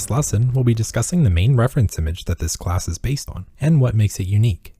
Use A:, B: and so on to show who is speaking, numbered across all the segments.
A: this lesson, we'll be discussing the main reference image that this class is based on, and what makes it unique.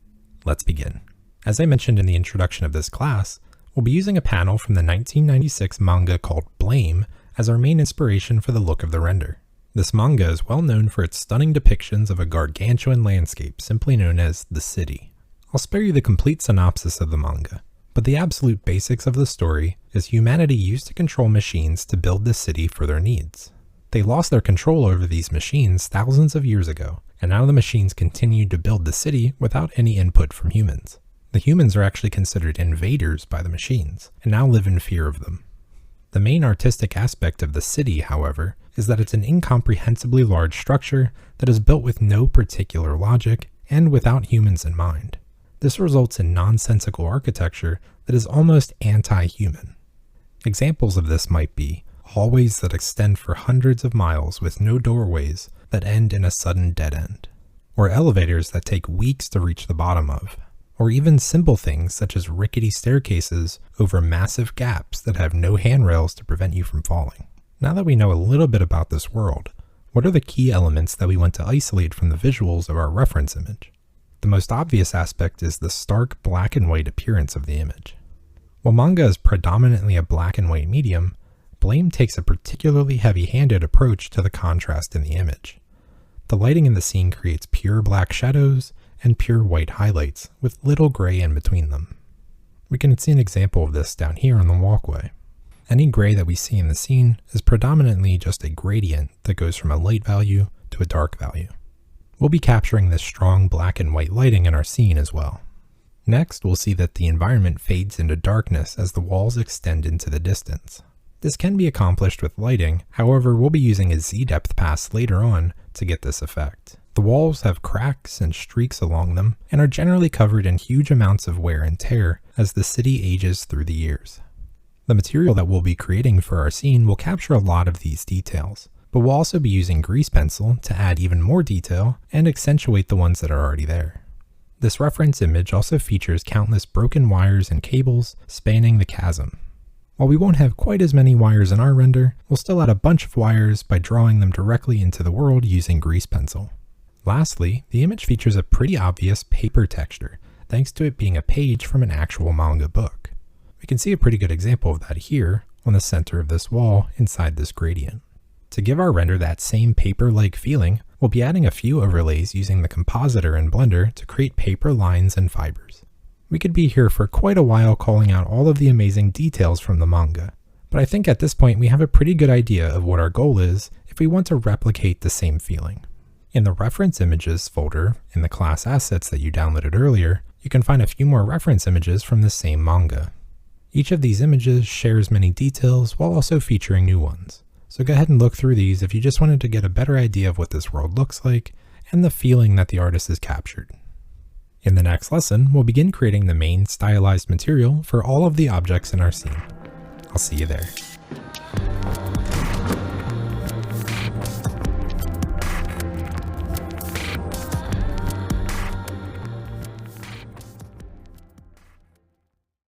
A: Let's begin. As I mentioned in the introduction of this class, we'll be using a panel from the 1996 manga called Blame as our main inspiration for the look of the render. This manga is well known for its stunning depictions of a gargantuan landscape simply known as the city. I'll spare you the complete synopsis of the manga, but the absolute basics of the story is humanity used to control machines to build the city for their needs. They lost their control over these machines thousands of years ago, and now the machines continued to build the city without any input from humans. The humans are actually considered invaders by the machines, and now live in fear of them. The main artistic aspect of the city, however, is that it's an incomprehensibly large structure that is built with no particular logic and without humans in mind. This results in nonsensical architecture that is almost anti-human. Examples of this might be hallways that extend for hundreds of miles with no doorways that end in a sudden dead end, or elevators that take weeks to reach the bottom of, or even simple things such as rickety staircases over massive gaps that have no handrails to prevent you from falling. Now that we know a little bit about this world, what are the key elements that we want to isolate from the visuals of our reference image? The most obvious aspect is the stark black and white appearance of the image. While manga is predominantly a black and white medium, Blame takes a particularly heavy-handed approach to the contrast in the image. The lighting in the scene creates pure black shadows and pure white highlights with little gray in between them. We can see an example of this down here on the walkway. Any gray that we see in the scene is predominantly just a gradient that goes from a light value to a dark value. We'll be capturing this strong black and white lighting in our scene as well. Next, we'll see that the environment fades into darkness as the walls extend into the distance. This can be accomplished with lighting, however we'll be using a Z-depth pass later on to get this effect. The walls have cracks and streaks along them and are generally covered in huge amounts of wear and tear as the city ages through the years. The material that we'll be creating for our scene will capture a lot of these details, but we'll also be using grease pencil to add even more detail and accentuate the ones that are already there. This reference image also features countless broken wires and cables spanning the chasm. While we won't have quite as many wires in our render, we'll still add a bunch of wires by drawing them directly into the world using grease pencil. Lastly, the image features a pretty obvious paper texture, thanks to it being a page from an actual manga book. We can see a pretty good example of that here on the center of this wall inside this gradient. To give our render that same paper-like feeling, we'll be adding a few overlays using the compositor in Blender to create paper lines and fibers. We could be here for quite a while calling out all of the amazing details from the manga, but I think at this point we have a pretty good idea of what our goal is if we want to replicate the same feeling. In the reference images folder in the class assets that you downloaded earlier, you can find a few more reference images from the same manga. Each of these images shares many details while also featuring new ones, so go ahead and look through these if you just wanted to get a better idea of what this world looks like and the feeling that the artist has captured. In the next lesson, we'll begin creating the main stylized material for all of the objects in our scene. I'll see you there.